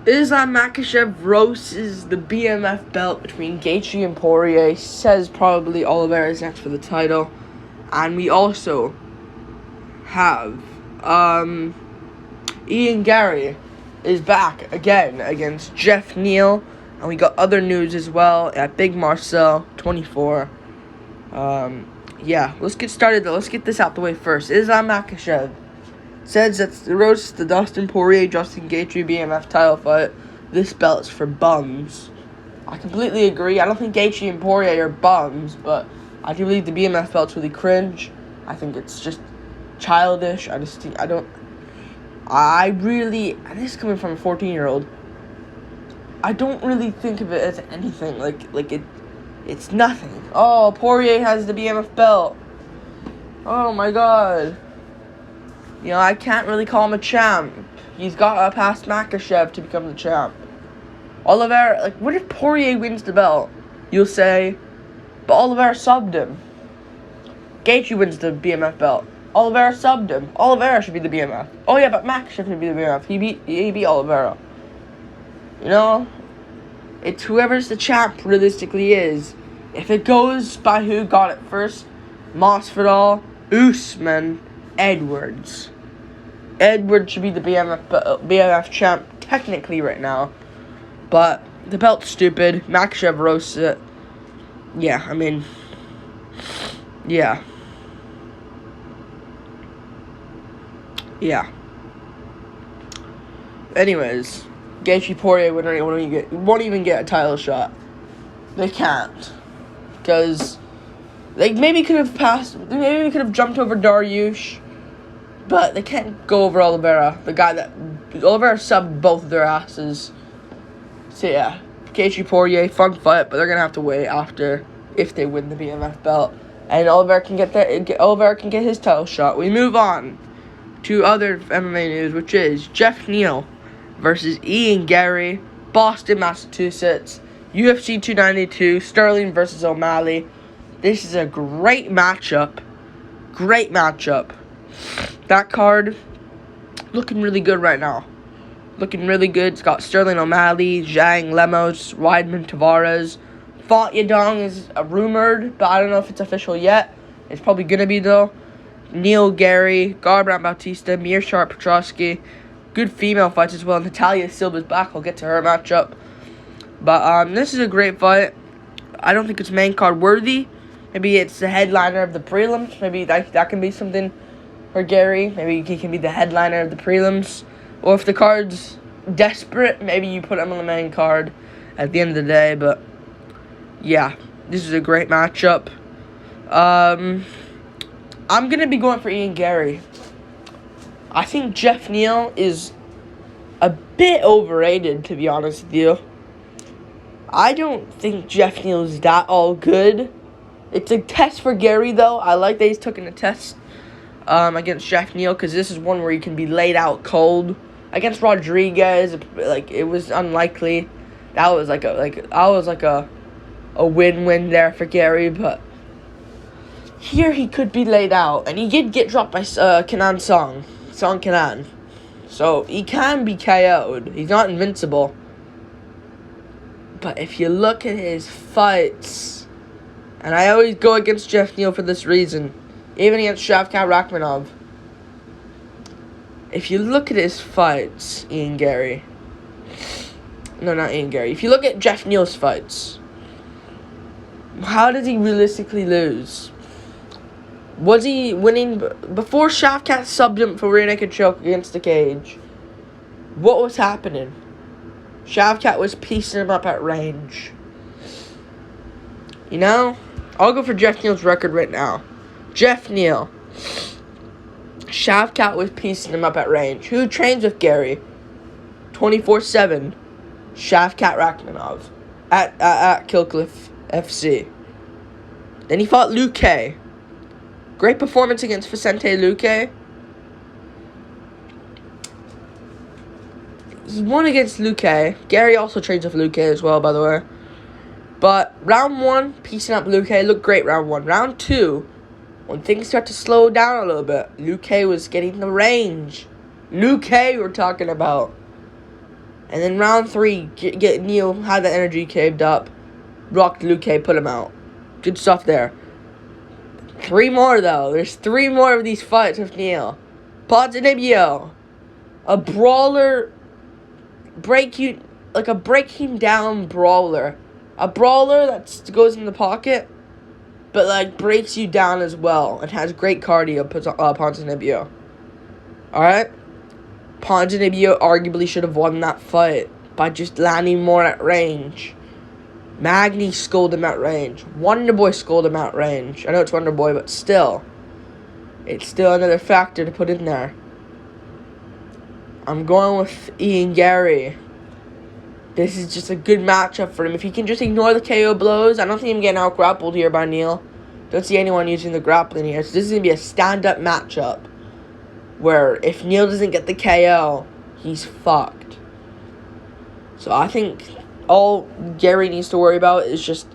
Islam Makhachev roasts the BMF belt between Gaethje and Poirier. Says probably Oliveira is next for the title. And we also have Ian Garry is back again against Geoff Neal. And we got other news as well at Big Marcel 24. Yeah, let's get started though. Let's get this out the way first. Islam Makhachev says that the roast the Dustin Poirier Justin Gaethje BMF title fight. This belt's for bums. I completely agree. I don't think Gaethje and Poirier are bums, but I do believe the BMF belt's really cringe. I think it's just childish. I just think and this is coming from a 14-year-old. I don't really think of it as anything. It's nothing. Oh, Poirier has the BMF belt. Oh my god. You know, I can't really call him a champ. He's got to pass Makhachev to become the champ. Oliveira, what if Poirier wins the belt? You'll say, but Oliveira subbed him. Gaethje wins the BMF belt. Oliveira subbed him. Oliveira should be the BMF. Oh yeah, but Makhachev should be the BMF. He beat Oliveira. You know, it's whoever's the champ realistically is. If it goes by who got it first, Masvidal, Usman, Edwards. Edwards should be the BMF champ technically right now. But the belt's stupid. Makhachev roasts it. Yeah, I mean, yeah. Yeah. Anyways, Gaethje Poirier won't even get a title shot. They can't. Because they maybe could have passed. Maybe we could have jumped over Dariush. But they can't go over Oliveira. The guy that Oliveira subbed both of their asses. So yeah, Gaethje Poirier, fun fight, but they're gonna have to wait after if they win the BMF belt, and Oliveira can get his title shot. We move on to other MMA news, which is Geoff Neal versus Ian Garry, Boston, Massachusetts, UFC 292, Sterling versus O'Malley. This is a great matchup. Great matchup. That card looking really good right now. Looking really good. It's got Sterling O'Malley, Zhang, Lemos, Weidman, Tavares. Font Yadong is rumored, but I don't know if it's official yet. It's probably going to be, though. Neal, Garry, Garbrandt, Bautista, Meerschaert, Petrosky. Good female fights as well. Natalia Silva's back. I'll get to her matchup. But this is a great fight. I don't think it's main card worthy. Maybe it's the headliner of the prelims. Maybe that can be something for Garry. Maybe he can be the headliner of the prelims. Or if the card's desperate, maybe you put him on the main card at the end of the day. But yeah, this is a great matchup. I'm going to be going for Ian Garry. I think Geoff Neal is a bit overrated, to be honest with you. I don't think Geoff Neal is that all good. It's a test for Garry, though. I like that he's taking a test against Geoff Neal, because this is one where he can be laid out cold. Against Rodriguez, it was unlikely. That was a win-win there for Garry, but here he could be laid out, and he did get dropped by Song Kenan. So he can be KO'd. He's not invincible. But if you look at his fights, and I always go against Geoff Neal for this reason, even against Shavkat Rakhmonov. If you look at his fights, Ian Garry. No, not Ian Garry. If you look at Geoff Neal's fights, how did he realistically lose? Was he winning before Shavkat subbed him for rear naked choke against the cage? What was happening? Shavkat was piecing him up at range. You know? I'll go for Geoff Neal's record right now. Geoff Neal. Shavkat was piecing him up at range. Who trains with Garry? 24/7. Shavkat Rakhmonov. At Killcliff FC. Then he fought Luque. Great performance against Vicente Luque. He won against Luque. Garry also trains with Luque as well, by the way. But round 1, piecing up Luque, looked great round 1. Round 2, when things start to slow down a little bit, Luque was getting the range. Luque we're talking about. And then round 3, get Neal, had the energy caved up, rocked Luke, put him out. Good stuff there. 3 more, though. There's 3 more of these fights with Neal. Ponzinibbio. A brawler, a breaking down brawler. A brawler that goes in the pocket, but, like, breaks you down as well. And has great cardio, Ponzinibbio. Alright? Ponzinibbio arguably should have won that fight by just landing more at range. Magny schooled him at range. Wonderboy schooled him at range. I know it's Wonderboy, but still. It's still another factor to put in there. I'm going with Garry. This is just a good matchup for him. If he can just ignore the KO blows, I don't see him getting out-grappled here by Neal. Don't see anyone using the grappling here. So this is going to be a stand-up matchup where if Neal doesn't get the KO, he's fucked. So I think all Garry needs to worry about is just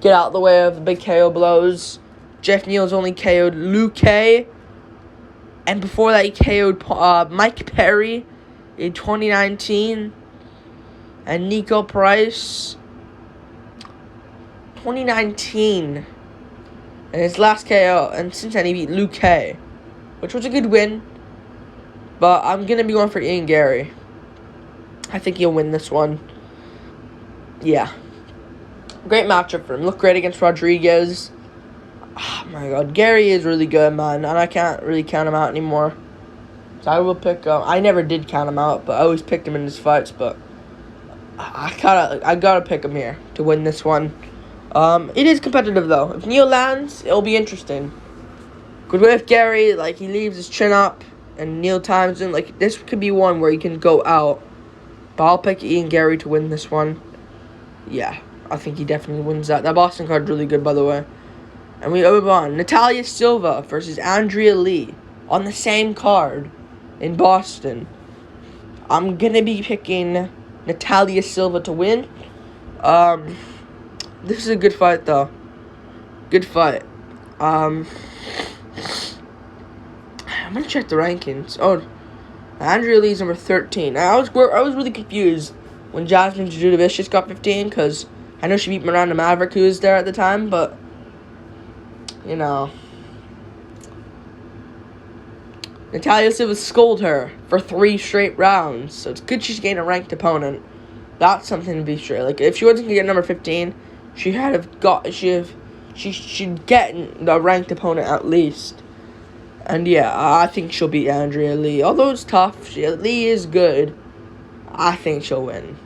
get out of the way of the big KO blows. Geoff Neal's only KO'd Luke, and before that he KO'd Mike Perry in 2019, and Nico Price 2019, and his last KO, and since then he beat Luke, which was a good win. But I'm gonna be going for Garry. I think he'll win this one. Yeah. Great matchup for him. Looked great against Rodriguez. Oh my god. Garry is really good, man. And I can't really count him out anymore. So I will pick I never did count him out, but I always picked him in his fights. But I gotta pick him here to win this one. It is competitive, though. If Neal lands, it'll be interesting. Good way with Garry. Like, he leaves his chin up. And Neal times in. Like, this could be one where he can go out. But I'll pick Garry to win this one. Yeah, I think he definitely wins that. That Boston card's really good, by the way. And we move on. Natalia Silva versus Andrea Lee on the same card in Boston. I'm going to be picking Natalia Silva to win. This is a good fight, though. Good fight. I'm going to check the rankings. Oh, Andrea Lee's number 13. I was really confused when Jasmine Judovicius got 15, because I know she beat Miranda Maverick, who was there at the time, but, you know, Natalia Silva scolded her for 3 straight rounds, so it's good she's getting a ranked opponent. That's something to be sure. Like, if she wasn't going to get number 15, she'd get the ranked opponent at least. And yeah, I think she'll beat Andrea Lee. Although it's tough, Lee is good. I think she'll win.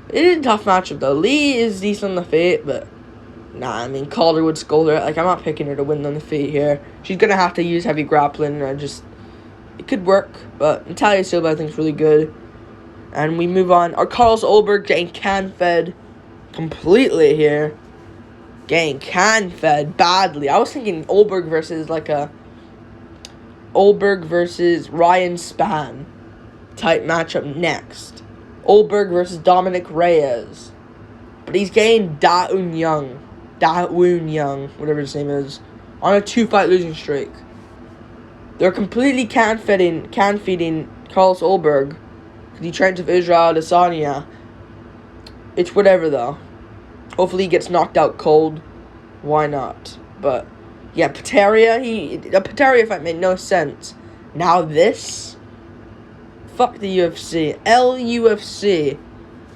It is a tough matchup, though. Lee is decent on the feet, but nah, I mean, Calder would scold her. Like, I'm not picking her to win on the feet here. She's going to have to use heavy grappling. It could work, but Natalia Silva, I think, is really good. And we move on. Our Carlos Ulberg getting can-fed completely here. Getting can-fed badly. I was thinking Ulberg versus, Ulberg versus Ryan Spann type matchup next. Ulberg versus Dominic Reyes. But he's getting Da-Woon Young, whatever his name is, on a 2-fight losing streak. They're completely can-feeding Carlos Ulberg because he trains with Israel Adesanya. It's whatever, though. Hopefully he gets knocked out cold. Why not? But yeah, the Petaria fight made no sense. Now this, fuck the UFC, LUFC.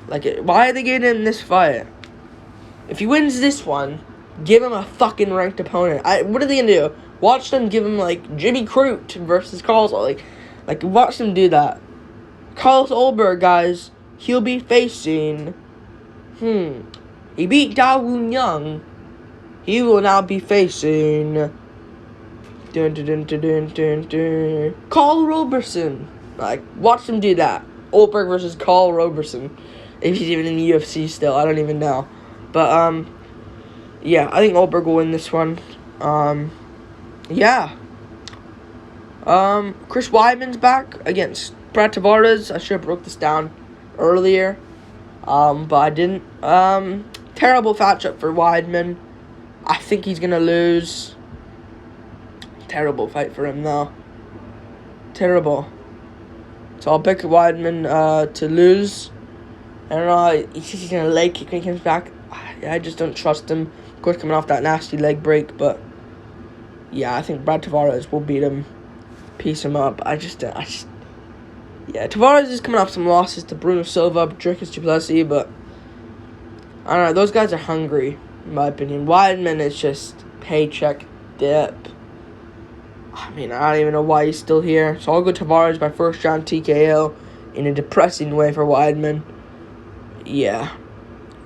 Like, why are they giving him this fight? If he wins this one, give him a fucking ranked opponent. What are they gonna do? Watch them give him like Jimmy Crute versus Carlos. Like watch them do that. Carlos Ulberg, guys, he'll be facing. He beat Da-Woon Young. He will now be facing Carl Roberson. Like, watch them do that. Ulberg versus Carl Roberson. If he's even in the UFC still, I don't even know. But yeah, I think Ulberg will win this one. Yeah. Chris Weidman's back against Brad Tavares. I should have broke this down earlier. But I didn't. Terrible matchup for Weidman. I think he's gonna lose. Terrible fight for him, though. Terrible. So I'll pick Weidman to lose. I don't know. He's gonna leg kick when he comes back. I just don't trust him. Of course, coming off that nasty leg break, but yeah, I think Brad Tavares will beat him, piece him up. Yeah, Tavares is coming off some losses to Bruno Silva, Dricus Duplessis, but I don't know. Those guys are hungry, in my opinion. Weidman is just paycheck dip. I mean, I don't even know why he's still here. So I'll go Tavares by first round TKO in a depressing way for Weidman. Yeah.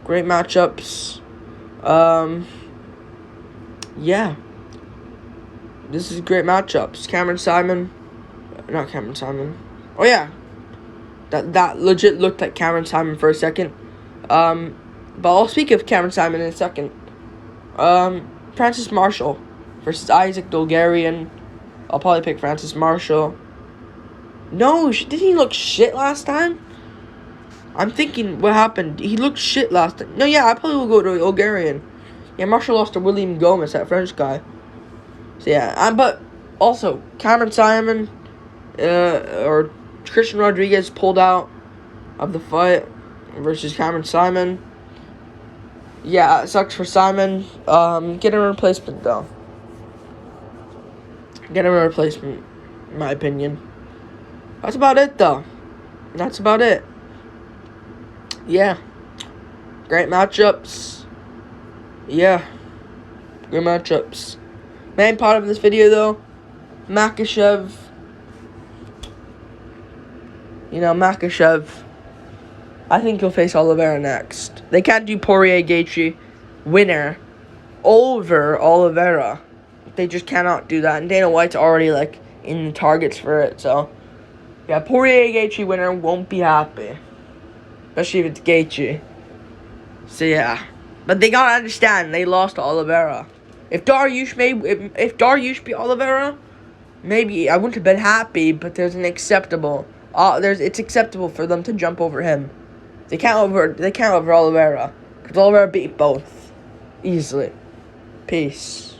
Great matchups. Yeah. This is great matchups. Not Cameron Simon. Oh, yeah. That legit looked like Cameron Simon for a second. But I'll speak of Cameron Simon in a second. Francis Marshall versus Isaac Dolgarian. I'll probably pick Francis Marshall. No, didn't he look shit last time? I'm thinking what happened. He looked shit last time. No, yeah, I probably will go to Dolgarian. Yeah, Marshall lost to William Gomez, that French guy. So yeah, but also Cameron Simon or Christian Rodriguez pulled out of the fight versus Cameron Simon. Yeah, it sucks for Simon. Get a replacement though. Get him a replacement, in my opinion. That's about it, though. That's about it. Yeah. Great matchups. Yeah. Good matchups. Main part of this video, though, Makhachev. Makhachev. I think he'll face Oliveira next. They can't do Poirier-Gaethje winner over Oliveira. They just cannot do that. And Dana White's already, in the targets for it. So, yeah, Poirier-Gaethje winner won't be happy. Especially if it's Gaethje. So, yeah. But they gotta understand, they lost to Oliveira. If Dariush beat Oliveira, maybe I wouldn't have been happy, but it's acceptable for them to jump over him. They can't over Oliveira. Because Oliveira beat both. Easily. Peace.